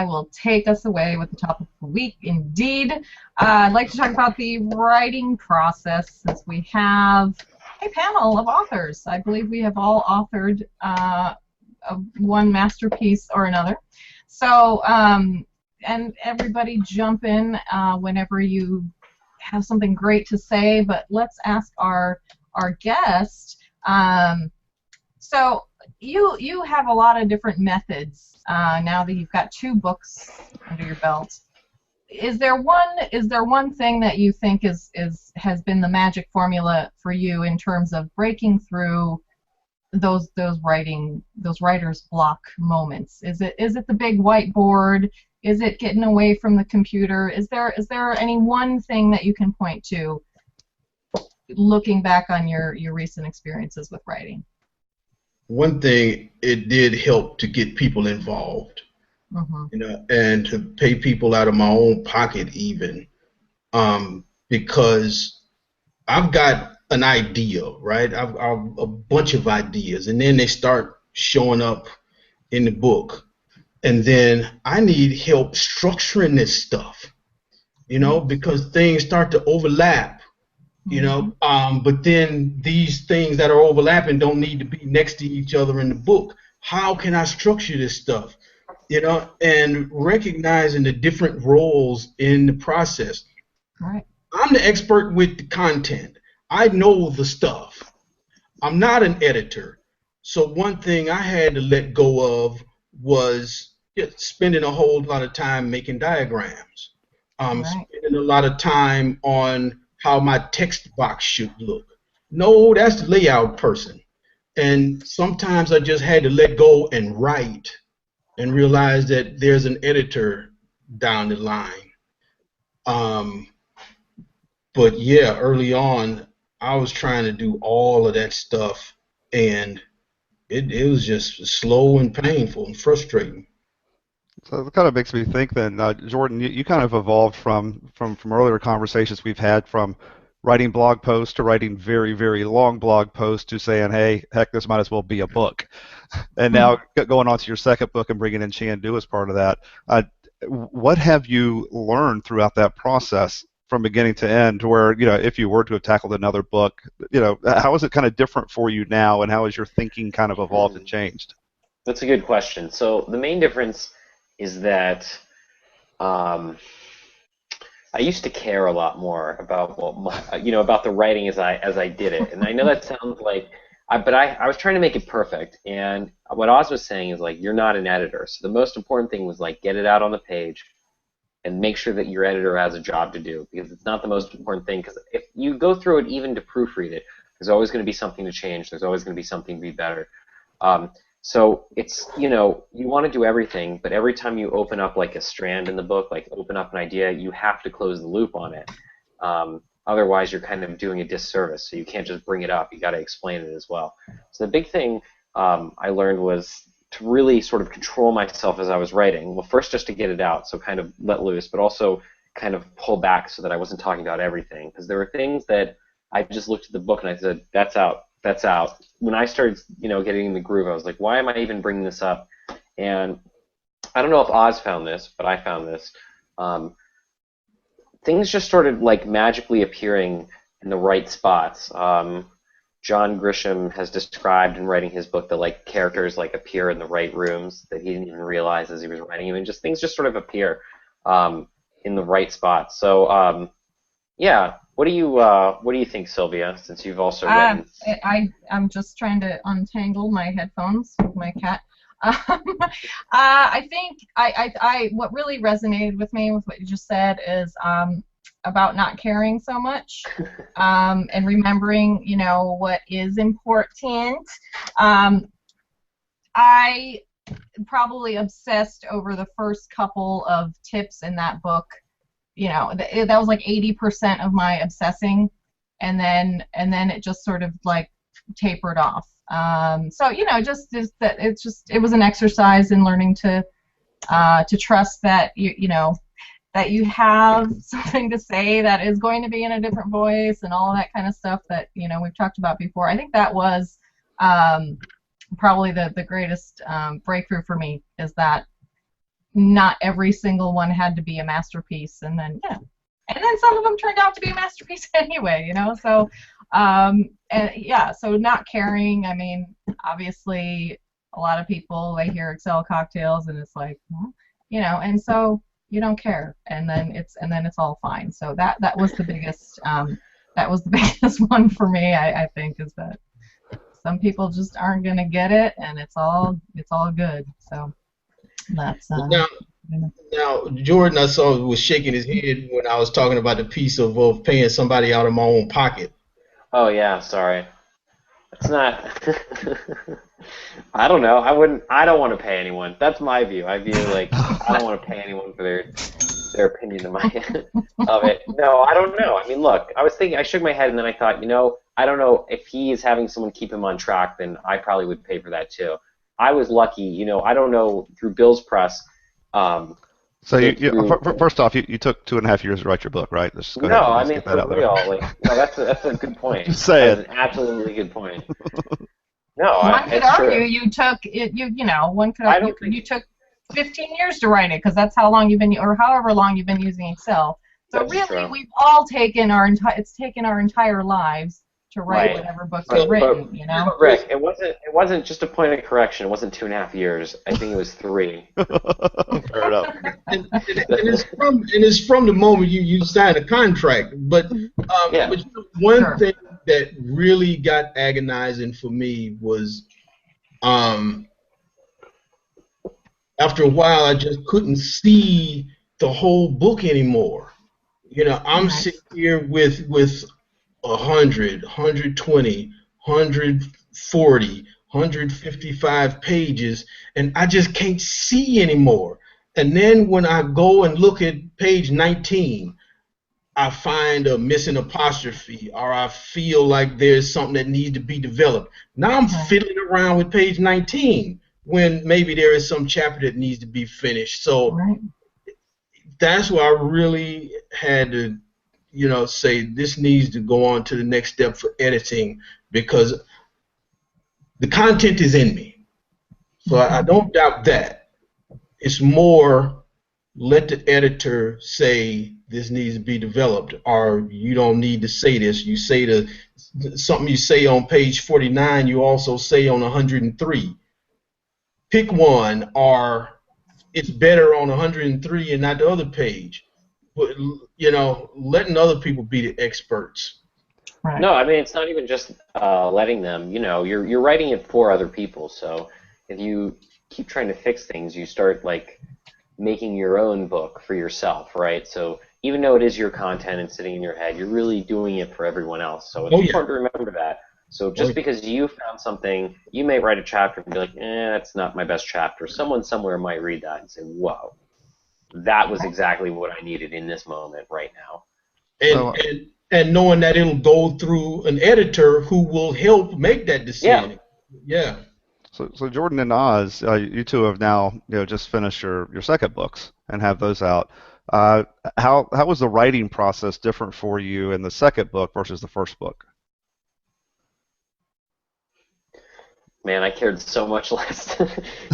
I will take us away with the topic of the week. Indeed, I'd like to talk about the writing process, since we have a panel of authors. I believe we have all authored one masterpiece or another. So, and everybody jump in whenever you have something great to say, but let's ask our guest. So you have a lot of different methods now that you've got 2 books under your belt. Is there one thing that you think has been the magic formula for you in terms of breaking through those writer's block moments? Is it the big whiteboard? Is it getting away from the computer? Is there any one thing that you can point to looking back on your recent experiences with writing? One thing, it did help to get people involved, and to pay people out of my own pocket even, because I've got an idea, right? I've a bunch of ideas, and then they start showing up in the book, and then I need help structuring this stuff, because things start to overlap. But then these things that are overlapping don't need to be next to each other in the book. How can I structure this stuff? And recognizing the different roles in the process. Right. I'm the expert with the content. I know the stuff. I'm not an editor. So one thing I had to let go of was spending a whole lot of time making diagrams. Spending a lot of time on how my text box should look. No, that's the layout person. And sometimes I just had to let go and write and realize that there's an editor down the line. But yeah, early on, I was trying to do all of that stuff, and it was just slow and painful and frustrating. So it kind of makes me think then, Jordan, you kind of evolved from earlier conversations we've had, from writing blog posts to writing very, very long blog posts to saying, hey, heck, this might as well be a book. And now going on to your second book and bringing in Chandu as part of that. What have you learned throughout that process from beginning to end, to where, if you were to have tackled another book, how is it kind of different for you now, and how has your thinking kind of evolved and changed? That's a good question. So the main difference is that I used to care a lot more about about the writing as I did it, and I know that sounds like, but I was trying to make it perfect. And what Oz was saying is, like, you're not an editor, so the most important thing was, like, get it out on the page and make sure that your editor has a job to do, because it's not the most important thing. Because if you go through it even to proofread it, there's always going to be something to change. There's always going to be something to be better. So it's, you want to do everything, but every time you open up like a strand in the book, like open up an idea, you have to close the loop on it. Otherwise, you're kind of doing a disservice. So you can't just bring it up. You got to explain it as well. So the big thing I learned was to really sort of control myself as I was writing. Well, first just to get it out, so kind of let loose, but also kind of pull back so that I wasn't talking about everything. Because there were things that I just looked at the book and I said, that's out. That's out. When I started, getting in the groove, I was like, why am I even bringing this up? And I don't know if Oz found this, but I found this. Things just started like magically appearing in the right spots. John Grisham has described in writing his book that like characters like appear in the right rooms that he didn't even realize as he was writing them, and just things just sort of appear in the right spots. So yeah. What do you think, Sylvia, since you've also written? I'm just trying to untangle my headphones with my cat. I think what really resonated with me with what you just said is about not caring so much and remembering, what is important. I probably obsessed over the first couple of tips in that book. That was like 80% of my obsessing, and then it just sort of like tapered off. So it was an exercise in learning to trust that that you have something to say that is going to be in a different voice and all of that kind of stuff that we've talked about before. I think that was probably the greatest breakthrough for me, is that not every single one had to be a masterpiece, and then some of them turned out to be a masterpiece anyway, you know. So, and yeah, so not caring. I mean, obviously, a lot of people, they hear Excel cocktails, and it's like, well, you know, and so you don't care, and then it's all fine. So that was the biggest one for me. I think is that some people just aren't gonna get it, and it's all good. So that's Now, Jordan, I saw was shaking his head when I was talking about the piece of paying somebody out of my own pocket. Oh yeah, sorry. It's not. I don't know. I don't want to pay anyone. That's my view. I view like I don't want to pay anyone for their opinion of it. No, I don't know. I mean, look, I was thinking. I shook my head and then I thought, you know, I don't know if he is having someone keep him on track, then I probably would pay for that too. I was lucky, you know. I don't know through Bill's Press. So first off, you took 2.5 years to write your book, right? Let's go ahead I and mean, get that out there. real, like, no, that's a good point. Just say That's it. an absolutely good point. No, one could it's argue true. you took it. You know, one could I argue don't think- you took 15 years to write it because that's how long you've been, or however long you've been using Excel. So That's really, true. we've all taken it's taken our entire lives to write Right. whatever books But- we've written. You know. But Rick, it wasn't just a point of correction. It wasn't 2.5 years. I think it was 3. Fair enough. And it's from the moment you sign a contract. But Yeah. but you know, one Sure. thing that really got agonizing for me was after a while I just couldn't see the whole book anymore. You know, I'm Right. sitting here with 100, 120, 140, 155 pages, and I just can't see anymore. And then when I go and look at page 19, I find a missing apostrophe, or I feel like there's something that needs to be developed. Now I'm fiddling around with page 19 when maybe there is some chapter that needs to be finished. So Right. that's where I really had to, you know, say this needs to go on to the next step for editing, because the content is in me. So I don't doubt that. It's more, let the editor say this needs to be developed, or you don't need to say this. You say something you say on page 49, you also say on 103. Pick one, or it's better on 103 and not the other page. But, you know, letting other people be the experts. Right. No, I mean, it's not even just letting them. You know, you're writing it for other people. So if you keep trying to fix things, you start like making your own book for yourself, right? So even though it is your content and sitting in your head, you're really doing it for everyone else. So it's important to remember that. So just because you found something, you may write a chapter and be like, that's not my best chapter. Someone somewhere might read that and say, whoa, that was exactly what I needed in this moment right now. And knowing that it'll go through an editor who will help make that decision. Yeah. So Jordan and Oz, you two have now just finished your second books and have those out. How was the writing process different for you in the second book versus the first book? Man, I cared so much less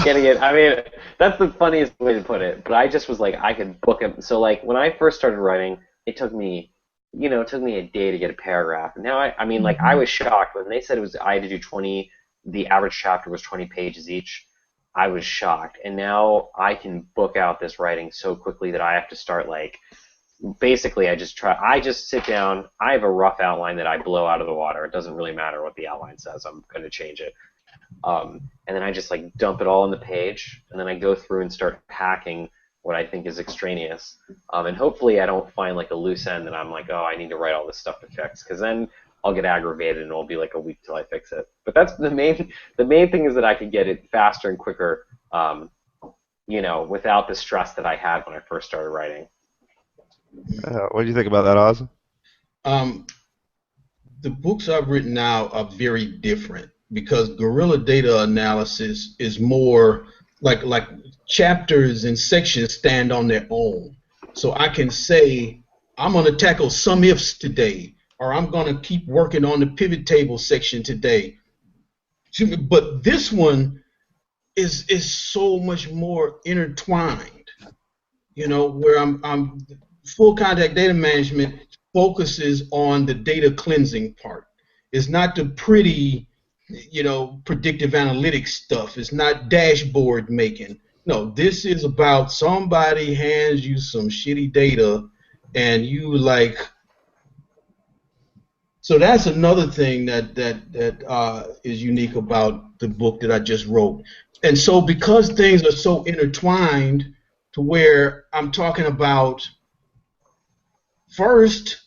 getting it. I mean, that's the funniest way to put it. But I just was like, I could book it. So like when I first started writing, it took me a day to get a paragraph. And now I mean, like I was shocked when they said I had to do 20. The average chapter was 20 pages each. I was shocked. And now I can book out this writing so quickly that I have to start like, basically I just sit down. I have a rough outline that I blow out of the water. It doesn't really matter what the outline says. I'm going to change it. And then I just like dump it all on the page, and then I go through and start packing what I think is extraneous. And hopefully I don't find like a loose end that I'm like, oh, I need to write all this stuff to fix, because then I'll get aggravated and it'll be like a week till I fix it. But that's the main thing is that I can get it faster and quicker, without the stress that I had when I first started writing. What do you think about that, Oz? The books I've written now are very different, because guerrilla data analysis is more like chapters and sections stand on their own. So I can say, I'm going to tackle some ifs today, or I'm going to keep working on the pivot table section today. But this one is so much more intertwined. where I'm full contact data management focuses on the data cleansing part. It's not the pretty, predictive analytics stuff. It's not dashboard making. No, this is about somebody hands you some shitty data and you like. So that's another thing that is unique about the book that I just wrote. And so because things are so intertwined to where I'm talking about first,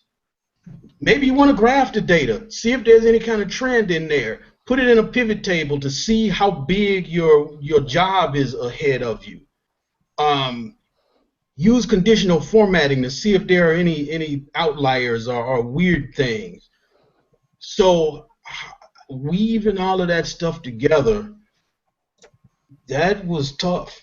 maybe you want to graph the data, see if there's any kind of trend in there, put it in a pivot table to see how big your job is ahead of you. Use conditional formatting to see if there are any outliers or weird things. So weaving all of that stuff together, that was tough.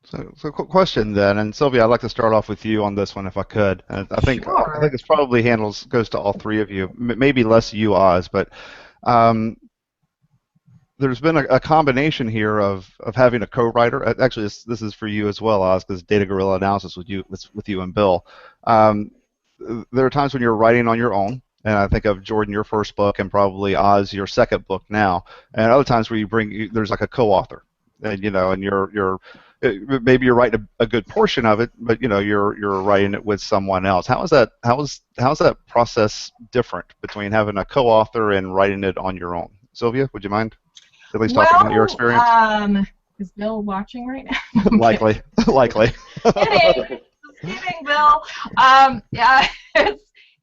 So quick question then, and Sylvia, I'd like to start off with you on this one if I could. And I think it's probably goes to all three of you, maybe less you, Oz, but there's been a combination here of having a co-writer. Actually, this is for you as well, Oz, because Data Gorilla Analysis with you and Bill. There are times when you're writing on your own, and I think of Jordan, your first book, and probably Oz, your second book now. And other times where there's like a co-author, and you're maybe you're writing a good portion of it, but you're writing it with someone else. How's that process different between having a co-author and writing it on your own? Sylvia, would you mind at least talking about your experience? Is Bill watching right now? Likely. Kidding, Bill.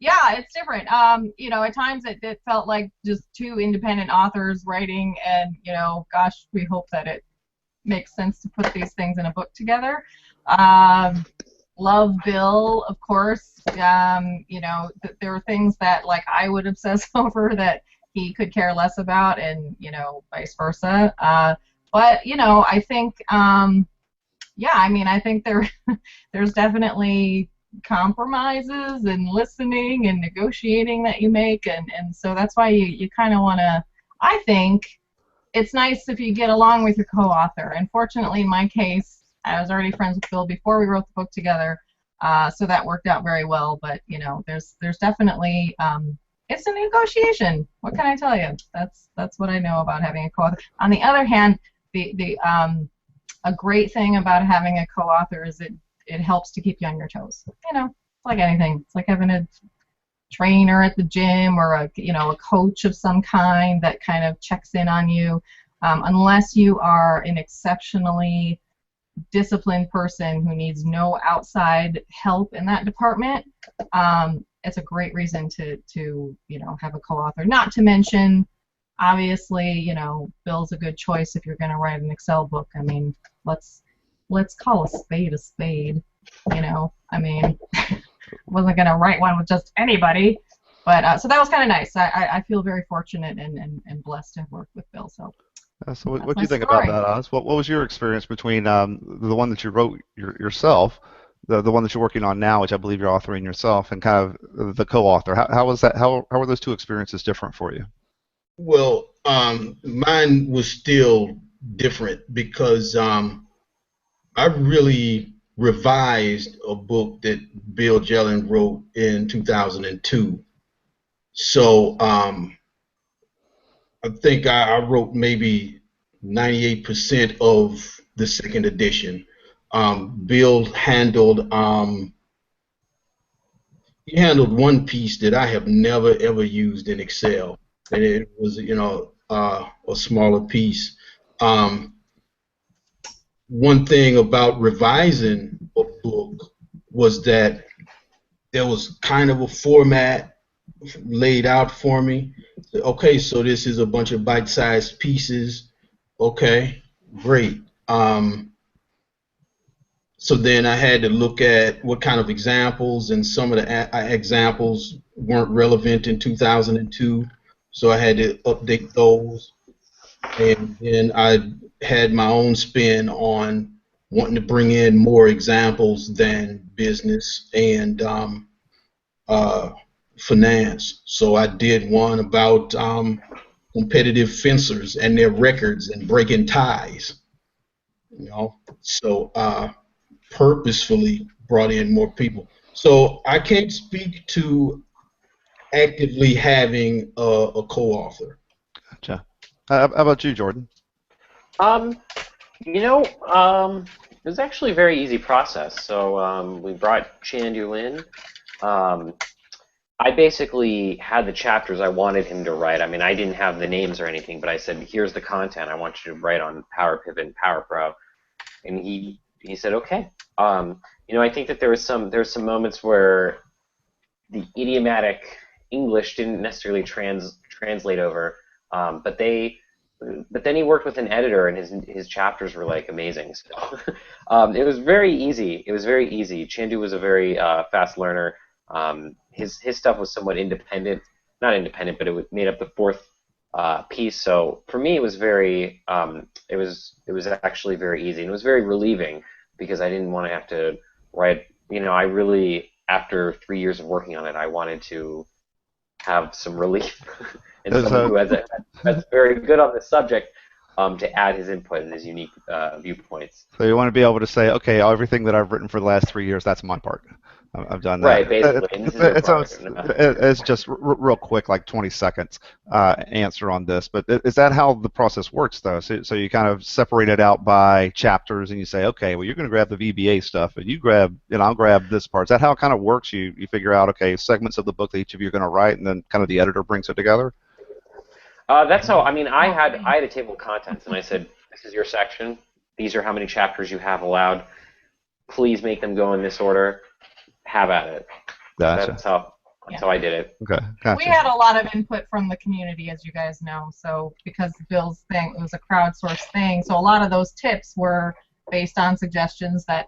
It's different. At times it felt like just two independent authors writing, and gosh, we hope that it makes sense to put these things in a book together. Love Bill, of course. There are things that like I would obsess over that he could care less about, and vice versa. But I think I think there's definitely compromises and listening and negotiating that you make, and so that's why you kind of want to. I think it's nice if you get along with your co-author. And fortunately, in my case, I was already friends with Bill before we wrote the book together, so that worked out very well. But there's definitely it's a negotiation. What can I tell you? That's what I know about having a co-author. On the other hand, a great thing about having a co-author is it helps to keep you on your toes. It's like anything. It's like having a trainer at the gym or a coach of some kind that kind of checks in on you. Unless you are an exceptionally disciplined person who needs no outside help in that department, it's a great reason to have a co-author. Not to mention, obviously, Bill's a good choice if you're going to write an Excel book. I mean, let's call a spade a spade. Wasn't going to write one with just anybody, but so that was kind of nice. I feel very fortunate and blessed to have worked with Bill. So what do you think about that, Oz? What was your experience between the one that you wrote yourself, the one that you're working on now, which I believe you're authoring yourself, and kind of the co-author? How was that? How were those two experiences different for you? Well, mine was still different because I really revised a book that Bill Jelen wrote in 2002. So I think I wrote maybe 98% of the second edition. Bill handled one piece that I have never ever used in Excel, and it was a smaller piece. One thing about revising a book was that there was kind of a format laid out for me. Okay, so this is a bunch of bite-sized pieces. Okay, great. So then I had to look at what kind of examples, and some of the examples weren't relevant in 2002, so I had to update those. And then I had my own spin on wanting to bring in more examples than business and finance. So I did one about competitive fencers and their records and breaking ties. So purposefully brought in more people. So I can't speak to actively having a co-author. Gotcha. How about you, Jordan? Um, it was actually a very easy process. So we brought Chandu in. I basically had the chapters I wanted him to write. I mean, I didn't have the names or anything, but I said, "Here's the content I want you to write on Power Pivot and Power Pro," and he said, "Okay." I think that there was some moments where the idiomatic English didn't necessarily translate over, but then he worked with an editor, and his chapters were like amazing. So it was very easy. It was very easy. Chandu was a very fast learner. His stuff was somewhat independent, not independent, but it made up the fourth piece. So for me, it was very, it was actually very easy, and it was very relieving because I didn't want to have to write. I really, after 3 years of working on it, I wanted to have some relief and someone who that's very good on the subject to add his input and his unique viewpoints. So you want to be able to say, okay, everything that I've written for the last 3 years, that's my part. I've done that. Right, basically. It's just real quick, like 20 seconds answer on this. But is that how the process works, though? So you kind of separate it out by chapters, and you say, okay, well, you're going to grab the VBA stuff, and you grab, I'll grab this part. Is that how it kind of works? You figure out, okay, segments of the book that each of you are going to write, and then kind of the editor brings it together? That's how. I mean, I had a table of contents, and I said, this is your section. These are how many chapters you have allowed. Please make them go in this order. Have at it. Gotcha. That's how I did it. Okay, gotcha. We had a lot of input from the community, as you guys know. So because Bill's thing, it was a crowdsourced thing. So a lot of those tips were based on suggestions that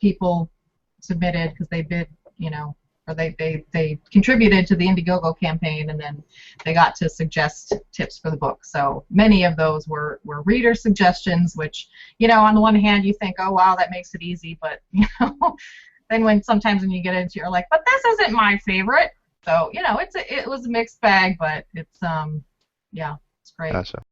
people submitted because they bid, or they contributed to the Indiegogo campaign, and then they got to suggest tips for the book. So many of those were reader suggestions, which, on the one hand you think, oh wow, that makes it easy, but then sometimes when you get into it, you're like, but this isn't my favorite. So it was a mixed bag, but it's it's great. Gotcha.